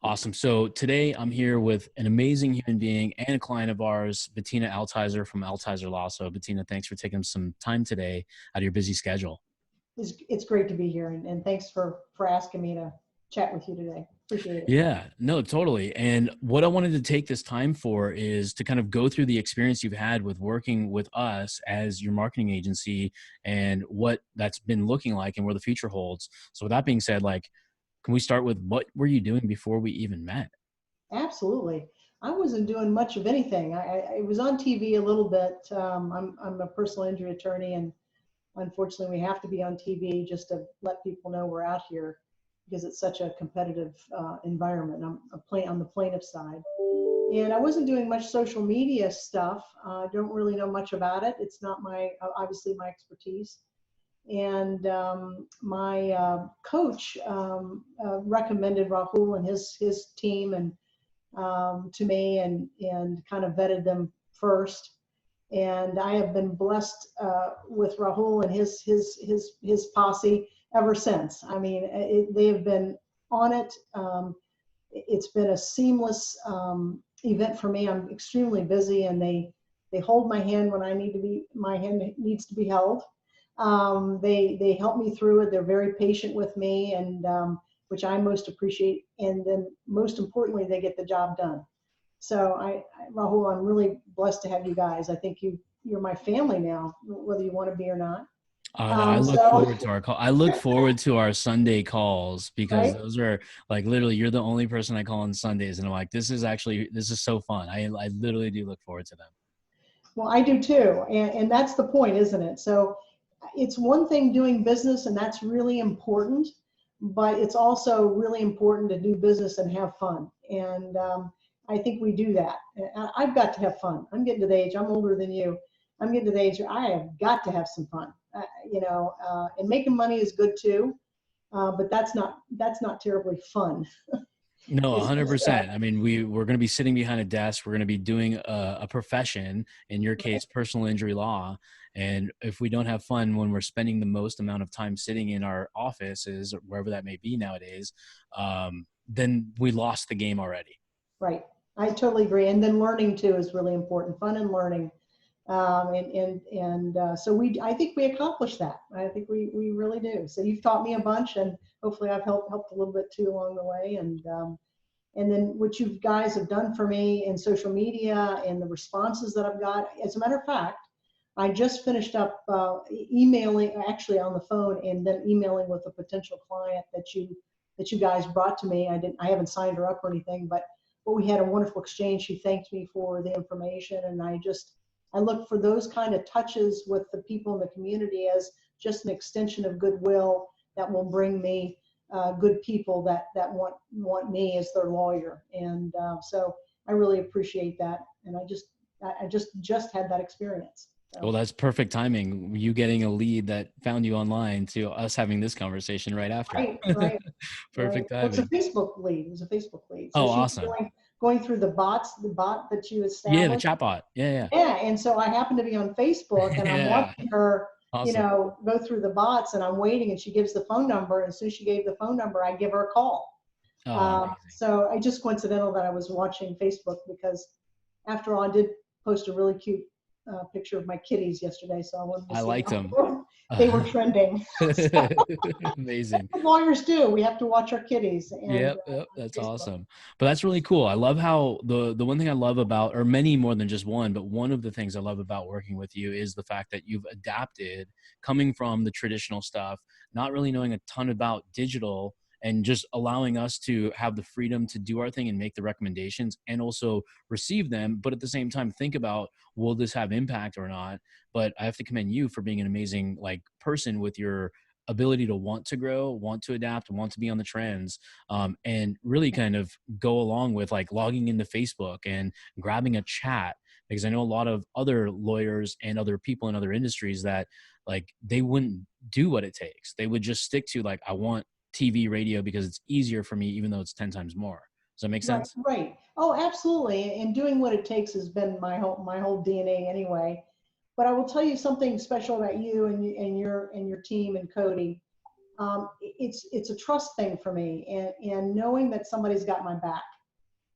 Awesome. So today I'm here with an amazing human being and a client of ours, Bettina Altizer from Altizer Law. So Bettina, thanks for taking some time today out of your busy schedule. It's great to be here, and thanks for asking me to chat with you today. Appreciate it. Yeah, no, totally. And what I wanted to take this time for is to kind of go through the experience you've had with working with us as your marketing agency and what that's been looking like and where the future holds. So with that being said, like, can we start with what were you doing before we even met? Absolutely. I wasn't doing much of anything. I was on TV a little bit. I'm a personal injury attorney, and unfortunately, we have to be on TV just to let people know we're out here because it's such a competitive environment. I'm on the plaintiff side. And I wasn't doing much social media stuff. I don't really know much about it. It's not obviously my expertise. And my coach recommended Rahul and his team and to me, and kind of vetted them first. And I have been blessed with Rahul and his posse ever since. I mean, they have been on it. It's been a seamless event for me. I'm extremely busy, and they hold my hand when my hand needs to be held. They help me through it. They're very patient with me, and which I most appreciate. And then most importantly, they get the job done. So Rahul, I'm really blessed to have you guys. I think you're my family now, whether you want to be or not. No, I look forward to our call. I look forward to our Sunday calls because Right? those are like literally you're the only person I call on Sundays, and I'm like, this is so fun. I literally do look forward to them. Well, I do too, and that's the point, isn't it? So it's one thing doing business, and that's really important, but it's also really important to do business and have fun. And I think we do that. I've got to have fun. I'm getting to the age, I'm older than you. I'm getting to the age where I have got to have some fun. And making money is good too, but that's not terribly fun. No, It's just 100%. I mean, we're going to be sitting behind a desk. We're going to be doing a profession, in your right, case, personal injury law. And if we don't have fun when we're spending the most amount of time sitting in our offices or wherever that may be nowadays, then we lost the game already. right. I totally agree. And then learning too is really important. Fun and learning. So I think we accomplished that. I think we really do. So you've taught me a bunch, and hopefully I've helped a little bit too along the way. And then what you guys have done for me in social media and the responses that I've got. As a matter of fact, I just finished up emailing, actually on the phone, and then emailing with a potential client that you guys brought to me. I haven't signed her up or anything, but we had a wonderful exchange. She thanked me for the information, and I look for those kind of touches with the people in the community as just an extension of goodwill that will bring me good people that want me as their lawyer. And so I really appreciate that. And I just had that experience. So. Well, that's perfect timing. You getting a lead that found you online to us having this conversation right after. Right. Perfect Well, it's a timing. Facebook lead. It was a Facebook lead. So Oh, she's awesome. going through the bot that you Yeah, the established. chatbot. Yeah, Yeah, and so I happen to be on Facebook, yeah. and I'm Yeah. watching her, Awesome. go through the bots, and I'm waiting, and she gives the phone number, and as soon as she gave the phone number, I give her a call. Oh, amazing. So I just coincidental that I was watching Facebook because, after all, I did post a really cute picture of my kitties yesterday, so I wanted to I see liked them. how they were trending. So Amazing. what lawyers do, we have to watch our kitties and Yep, on that's Facebook. awesome. But that's really cool. I love how the one thing I love about, or many more than just one, but one of the things I love about working with you is the fact that you've adapted coming from the traditional stuff, not really knowing a ton about digital and just allowing us to have the freedom to do our thing and make the recommendations and also receive them. But at the same time, think about, will this have impact or not? But I have to commend you for being an amazing person with your ability to want to grow, want to adapt, want to be on the trends, and really kind of go along with logging into Facebook and grabbing a chat. Because I know a lot of other lawyers and other people in other industries that they wouldn't do what it takes. They would just stick to I want TV, radio because it's easier for me, even though it's 10 times more. Does that make sense? Right. Oh, absolutely. And doing what it takes has been my whole DNA anyway. But I will tell you something special about you and your team and Cody. it's a trust thing for me, and knowing that somebody's got my back,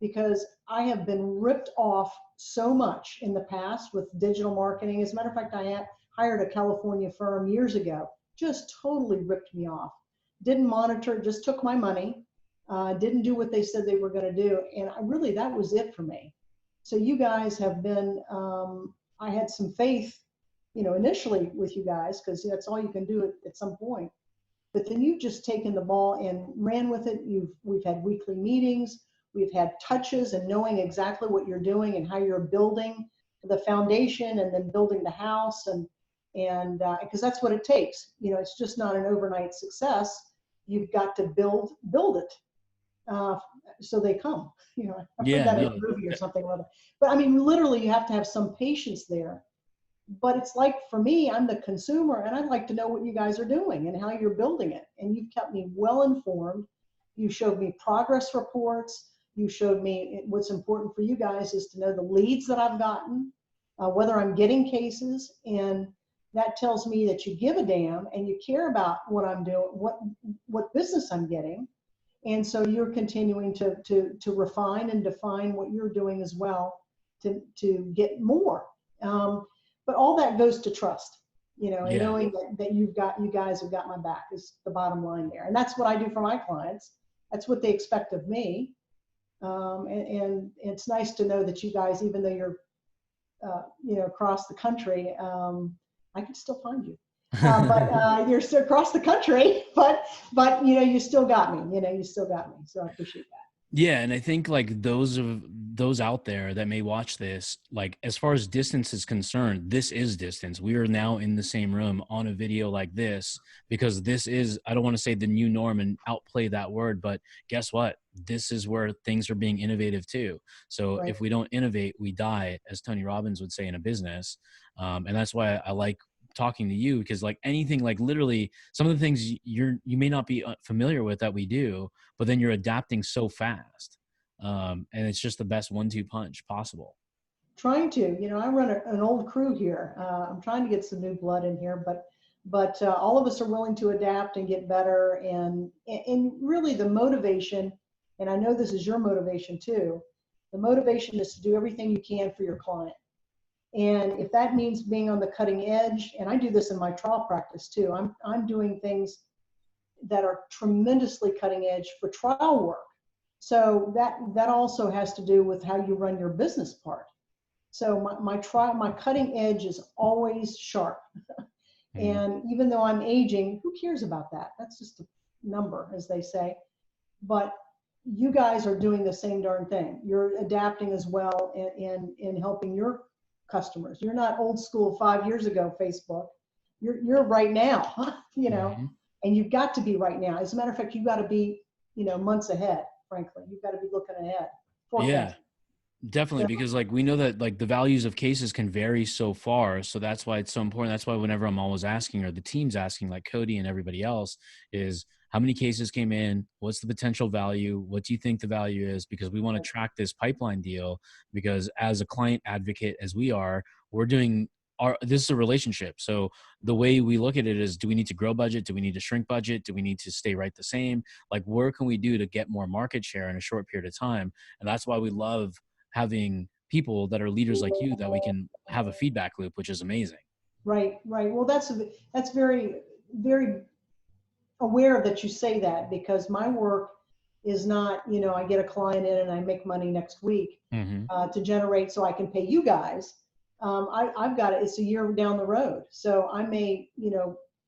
because I have been ripped off so much in the past with digital marketing. As a matter of fact, I had hired a California firm years ago, just totally ripped me off. Didn't monitor, just took my money, didn't do what they said they were going to do. And that was it for me. So you guys have been, I had some faith, initially with you guys, because that's all you can do at some point. But then you've just taken the ball and ran with it. We've had weekly meetings. We've had touches and knowing exactly what you're doing and how you're building the foundation and then building the house, and because that's what it takes. It's just not an overnight success. You've got to build it, so they come. I've heard Yeah, that in a no. movie or something or other. But I mean, literally, you have to have some patience there. But it's like, for me, I'm the consumer, and I'd like to know what you guys are doing and how you're building it. And you've kept me well informed. You showed me progress reports. You showed me what's important for you guys is to know the leads that I've gotten, whether I'm getting cases. And that tells me that you give a damn and you care about what I'm doing, what business I'm getting. And so you're continuing to refine and define what you're doing as well to get more. But all that goes to trust, and Yeah. knowing that you guys have got my back is the bottom line there. And that's what I do for my clients. That's what they expect of me. And it's nice to know that you guys, even though you're, across the country, I can still find you. But you're still across the country, but you still got me, you still got me. So I appreciate that. Yeah, and I think like those out there that may watch this, like as far as distance is concerned, this is distance. We are now in the same room on a video like this because this is, I don't want to say the new norm and outplay that word, but guess what? This is where things are being innovative too. So Right. if we don't innovate, we die, as Tony Robbins would say in a business. And that's why I like talking to you, because like anything, like literally some of the things you may not be familiar with that we do, but then you're adapting so fast. And it's just the best 1-2 punch possible. Trying to, I run an old crew here. I'm trying to get some new blood in here, but all of us are willing to adapt and get better. And really the motivation, and I know this is your motivation too, the motivation is to do everything you can for your client. And if that means being on the cutting edge, and I do this in my trial practice too, I'm doing things that are tremendously cutting edge for trial work. So that also has to do with how you run your business part. So my cutting edge is always sharp. And even though I'm aging, who cares about that? That's just a number, as they say. But you guys are doing the same darn thing. You're adapting as well in helping your customers. You're not old school 5 years ago Facebook. You're right now, and you've got to be right now. As a matter of fact, you've got to be, months ahead, frankly. You've got to be looking ahead, Yeah. forecast. Definitely, So, because like we know that like the values of cases can vary so far. So that's why it's so important. That's why whenever I'm always asking, or the team's asking, like Cody and everybody else, is how many cases came in? What's the potential value? What do you think the value is? Because we want to track this pipeline deal, because as a client advocate, as we are, we're doing this is a relationship. So the way we look at it is, do we need to grow budget? Do we need to shrink budget? Do we need to stay right the same? Like, where can we do to get more market share in a short period of time? And that's why we love having people that are leaders like you, that we can have a feedback loop, which is amazing. right. Well, that's very, very aware that you say that, because my work is not, I get a client in and I make money next week Mm-hmm. to generate so I can pay you guys. I've got it. It's a year down the road. So I may,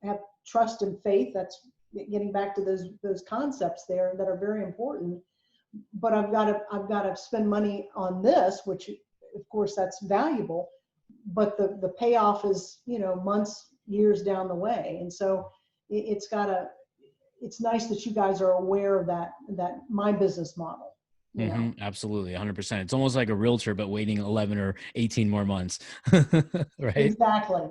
have trust and faith. That's getting back to those concepts there that are very important. But I've got to spend money on this, which of course that's valuable, but the payoff is, months, years down the way. And so it's nice that you guys are aware of that my business model, Mm-hmm. Absolutely. 100%. It's almost like a realtor, but waiting 11 or 18 more months. Right. Exactly.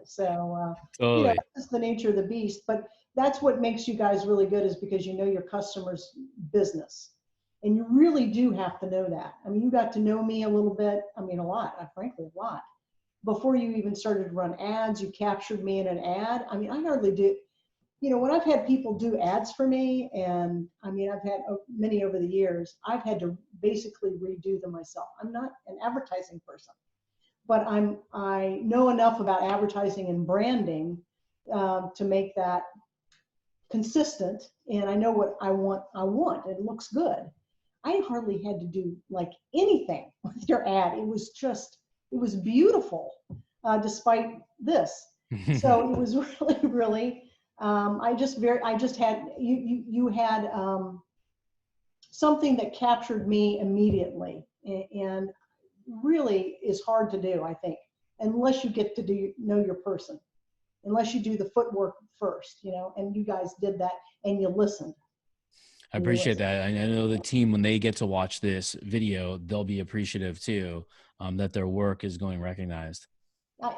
So, Totally. it's the nature of the beast, but that's what makes you guys really good, is because you know your customers' business. And you really do have to know that. I mean, you got to know me a little bit. I mean, a lot, frankly, a lot. Before you even started to run ads, you captured me in an ad. I mean, I hardly do. when I've had people do ads for me, and I mean, I've had many over the years, I've had to basically redo them myself. I'm not an advertising person, but I know enough about advertising and branding to make that consistent, and I know what I want. It looks good. I hardly had to do like anything with your ad. It was beautiful, despite this. So it was really, really. I just had you had something that captured me immediately, and really is hard to do, I think, unless you get to know your person, unless you do the footwork first, and you guys did that, and you listened. I appreciate that. I know the team, when they get to watch this video, they'll be appreciative too, that their work is going recognized.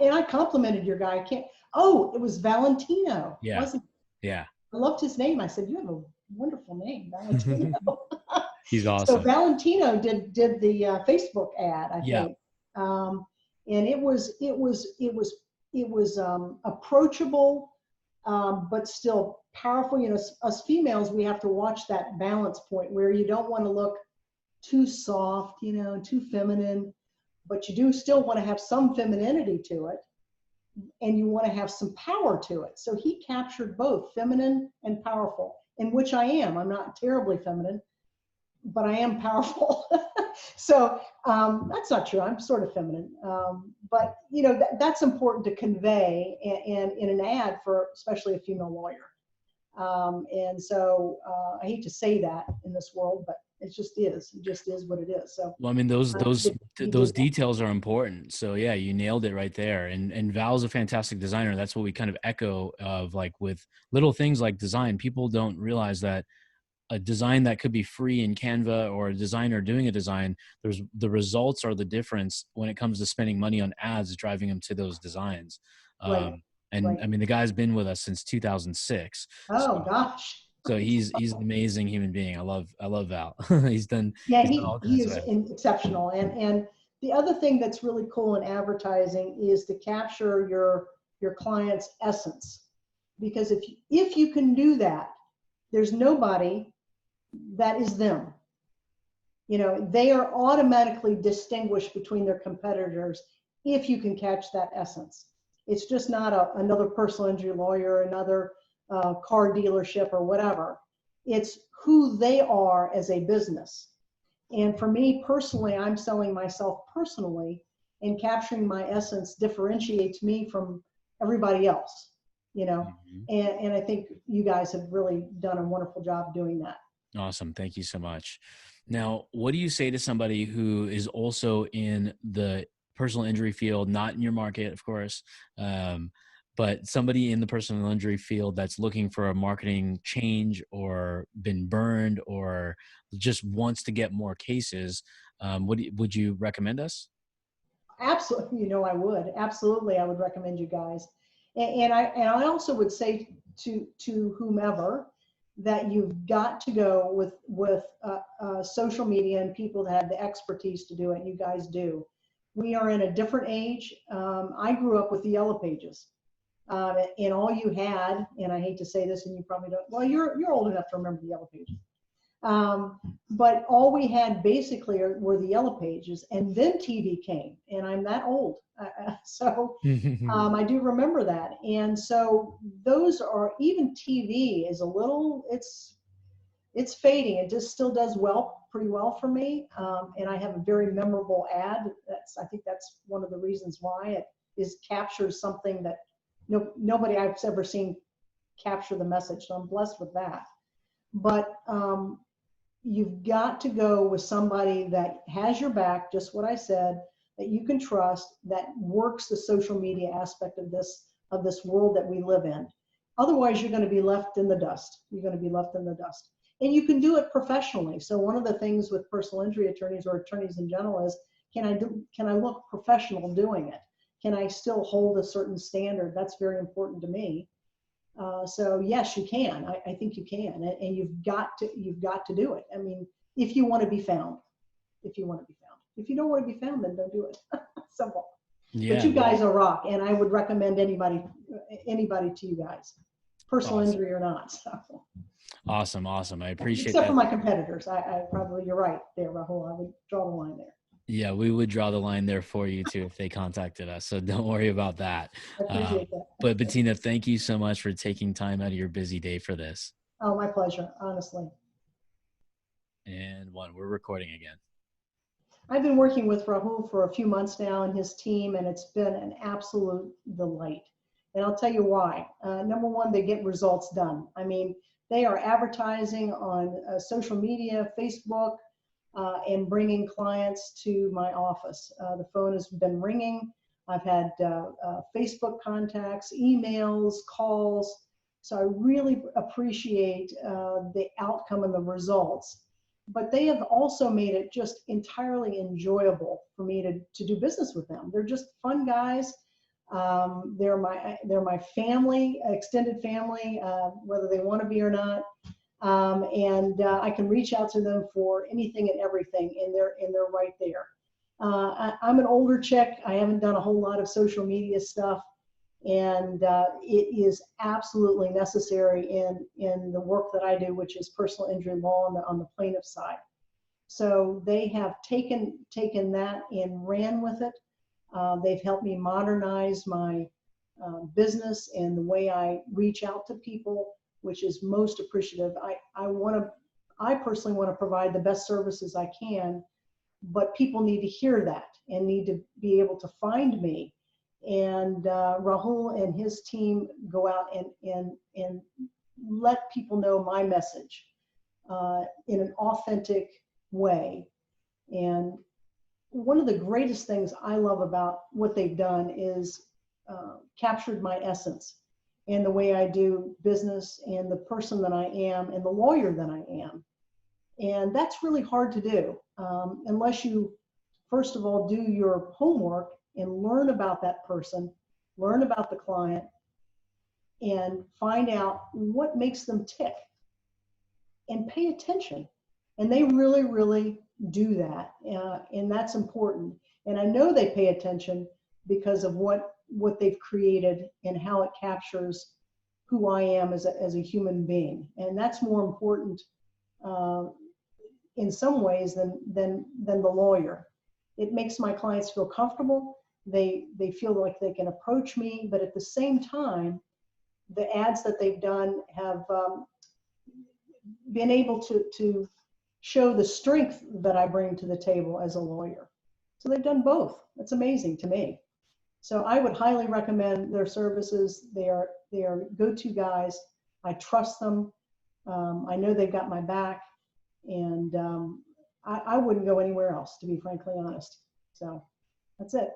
And I complimented your guy. I can't. Oh, it was Valentino, Yeah. wasn't it? Yeah. I loved his name. I said, "You have a wonderful name, Valentino." He's So awesome. Valentino did the Facebook ad, I Yeah. think, and it was approachable, but still powerful. Us females, we have to watch that balance point where you don't want to look too soft, too feminine, but you do still want to have some femininity to it, and you want to have some power to it. So he captured both feminine and powerful, in which I am. I'm not terribly feminine, but I am powerful. So that's not true. I'm sort of feminine, but that's important to convey, and in an ad for especially a female lawyer. And so I hate to say that in this world, but it just is. It just is what it is. So well, I mean, those he did that. details are important. So yeah, you nailed it right there. And Val's a fantastic designer. That's what we kind of echo of, like, with little things like design. People don't realize that a design that could be free in Canva, or a designer doing a design, the results are the difference when it comes to spending money on ads, driving them to those designs. Right. And Right. I mean, the guy's been with us since 2006. Oh gosh. So he's an amazing human being. I love Val. Yeah, he's done all he kinds is of. exceptional. And the other thing that's really cool in advertising is to capture your client's essence, because if you can do that, there's nobody that is them. They are automatically distinguished between their competitors if you can catch that essence. It's just not another personal injury lawyer, another car dealership, or whatever. It's who they are as a business. And for me personally, I'm selling myself personally, and capturing my essence differentiates me from everybody else, Mhm. and I think you guys have really done a wonderful job doing that. Awesome. Thank you so much. Now, what do you say to somebody who is also in the personal injury field, not in your market, of course, um, but somebody in the personal injury field that's looking for a marketing change, or been burned, or just wants to get more cases? Would you recommend us? Absolutely, I would. Absolutely, I would recommend you guys. And I also would say to whomever that you've got to go with social media and people that have the expertise to do it. You guys do. We are in a different age. I grew up with the Yellow Pages, and all you had, and I hate to say this, and you probably don't. Well, you're old enough to remember the Yellow Pages. But all we had basically were the Yellow Pages, and then TV came, and I'm that old. So I do remember that. And so those are, even TV is a little, it's fading. It just still does pretty well for me. And I have a very memorable ad. I think that's one of the reasons why it captures something that nobody I've ever seen capture the message. So I'm blessed with that. But you've got to go with somebody that has your back, just what I said, that you can trust, that works the social media aspect of this world that we live in. Otherwise, you're going to be left in the dust. You're going to be left in the dust. And you can do it professionally. So one of the things with personal injury attorneys, or attorneys in general, is can I look professional doing it? Can I still hold a certain standard? That's very important to me. So yes, you can. I think you can, and you've got to do it. I mean, if you want to be found, if you want to be found. If you don't want to be found, then don't do it. Simple. But Yeah, you well, guys are rock, and I would recommend anybody to you guys. personal Awesome. injury or not. So, Awesome. Awesome. I appreciate except for that. my competitors, I probably, you're right there, Rahul. I would draw the line there. Yeah, we would draw the line there for you too if they contacted us. So don't worry about that. I appreciate that. But Bettina, thank you so much for taking time out of your busy day for this. Oh, my pleasure, honestly. And we're recording again. I've been working with Rahul for a few months now and his team, and it's been an absolute delight. And I'll tell you why. Number one, they get results done. I mean, they are advertising on social media, Facebook, and bringing clients to my office. The phone has been ringing. I've had Facebook contacts, emails, calls. So I really appreciate the outcome and the results. But they have also made it just entirely enjoyable for me to do business with them. They're just fun guys. They're my family, extended family, whether they want to be or not. And I can reach out to them for anything and everything, and they're right there. I'm an older chick. I haven't done a whole lot of social media stuff, and it is absolutely necessary in the work that I do, which is personal injury law on the plaintiff side. So they have taken that and ran with it. They've helped me modernize my business and the way I reach out to people, which is most appreciative. I personally want to provide the best services I can, but people need to hear that and need to be able to find me. And Rahul and his team go out and let people know my message in an authentic way. And one of the greatest things I love about what they've done is captured my essence and the way I do business and the person that I am and the lawyer that I am. And that's really hard to do unless you, first of all, do your homework and learn about that person, learn about the client, and find out what makes them tick and pay attention. And they really, really do that. And that's important. And I know they pay attention because of what they've created and how it captures who I am as a human being. And that's more important in some ways than the lawyer. It makes my clients feel comfortable. They feel like they can approach me, but at the same time, the ads that they've done have been able to show the strength that I bring to the table as a lawyer. So they've done both. That's amazing to me. So I would highly recommend their services. They are go-to guys. I trust them. I know they've got my back, and I wouldn't go anywhere else, to be frankly honest. So that's it.